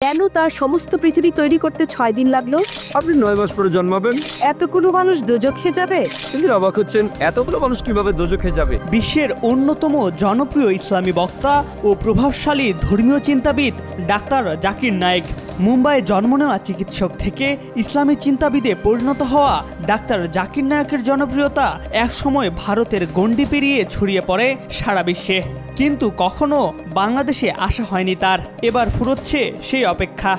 কেন তার সমস্ত পৃথিবী তৈরি করতে 6 দিন লাগলো? আপনি 9 মাস পরে জন্মাবেন। এতগুলো মানুষ দোজখে যাবে? তিনি অবাক হচ্ছেন, এতগুলো মানুষ কিভাবে দোজখে যাবে? বিশ্বের অন্যতম জনপ্রিয় ইসলামী বক্তা ও প্রভাবশালী ধর্মীয় চিন্তাবিদ ডাক্তার জাকির নায়েক। মুম্বাইয়ে জন্ম নেওয়া চিকিৎসক থেকে ইসলামী চিন্তাবিদে পরিণত হওয়া ডাক্তার জাকির নায়েকের জনপ্রিয়তা একসময় ভারতের গণ্ডি পেরিয়ে ছড়িয়ে পড়ে সারা বিশ্বে। কিন্তু কখনো বাংলাদেশে আসা হয়নি তার। এবার ফুরোচ্ছে সেই অপেক্ষা।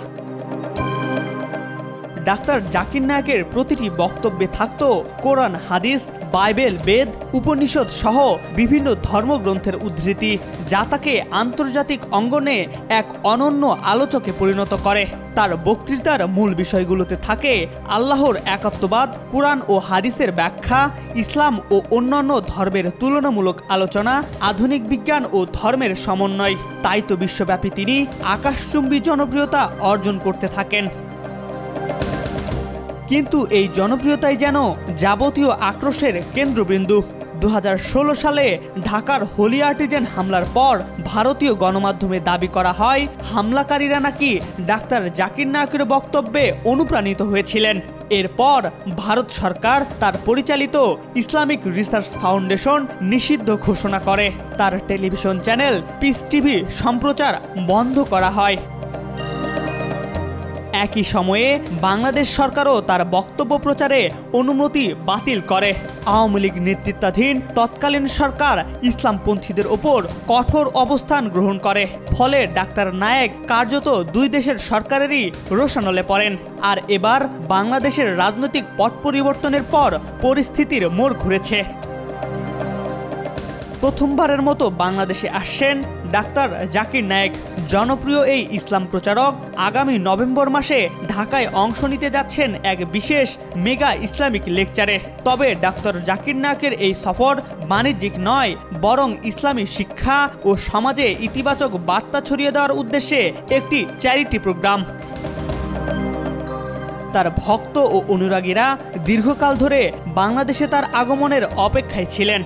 ডাক্তার জাকির নায়েকের প্রতিটি বক্তব্যে থাকত কোরআন, হাদিস, বাইবেল, বেদ, উপনিষদ সহ বিভিন্ন ধর্মগ্রন্থের উদ্ধৃতি, যা তাকে আন্তর্জাতিক অঙ্গনে এক অনন্য আলোচকে পরিণত করে। তার বক্তৃতার মূল বিষয়গুলোতে থাকে আল্লাহর একাত্মবাদ, কোরআন ও হাদিসের ব্যাখ্যা, ইসলাম ও অন্যান্য ধর্মের তুলনামূলক আলোচনা, আধুনিক বিজ্ঞান ও ধর্মের সমন্বয়। তাই তো বিশ্বব্যাপী তিনি আকাশচুম্বী জনপ্রিয়তা অর্জন করতে থাকেন। কিন্তু এই জনপ্রিয়তাই যেন যাবতীয় আক্রোশের কেন্দ্রবিন্দু। 2016 সালে ঢাকার হোলি আর্টিজান হামলার পর ভারতীয় গণমাধ্যমে দাবি করা হয় হামলাকারীরা নাকি ডাক্তার জাকির নায়েকের বক্তব্যে অনুপ্রাণিত হয়েছিলেন। এরপর ভারত সরকার তার পরিচালিত ইসলামিক রিসার্চ ফাউন্ডেশন নিষিদ্ধ ঘোষণা করে। তার টেলিভিশন চ্যানেল পিস টিভি সম্প্রচার বন্ধ করা হয়। একই সময়ে বাংলাদেশ সরকারও তার বক্তব্য প্রচারে অনুমতি বাতিল করে। আওয়ামী লীগ নেতৃত্বাধীন তৎকালীন সরকার ইসলামপন্থীদের ওপর কঠোর অবস্থান গ্রহণ করে। ফলে ডাক্তার নায়েক কার্যত দুই দেশের সরকারেরই রোষানলে পড়েন। আর এবার বাংলাদেশের রাজনৈতিক পট পরিবর্তনের পর পরিস্থিতির মোড় ঘুরেছে। প্রথমবারের মতো বাংলাদেশে আসছেন ডাক্তার জাকির নায়েক। জনপ্রিয় এই ইসলাম প্রচারক আগামী নভেম্বর মাসে ঢাকায় অংশ নিতে যাচ্ছেন এক বিশেষ মেগা ইসলামিক লেকচারে। তবে ডাক্তার জাকির নায়েকের এই সফর বাণিজ্যিক নয়, বরং ইসলামী শিক্ষা ও সমাজে ইতিবাচক বার্তা ছড়িয়ে দেওয়ার উদ্দেশ্যে একটি চ্যারিটি প্রোগ্রাম। তার ভক্ত ও অনুরাগীরা দীর্ঘকাল ধরে বাংলাদেশে তার আগমনের অপেক্ষায় ছিলেন।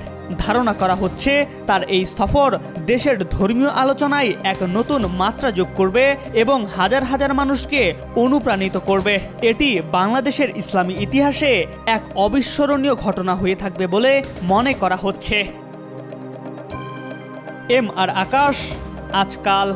ধারণা করা হচ্ছে তার এই সফর দেশের ধর্মীয় আলোচনায় এক নতুন মাত্রা যোগ করবে এবং হাজার হাজার মানুষকে অনুপ্রাণিত করবে। এটি বাংলাদেশের ইসলামী ইতিহাসে এক অবিস্মরণীয় ঘটনা হয়ে থাকবে বলে মনে করা হচ্ছে। এম আর আকাশ, আজকাল।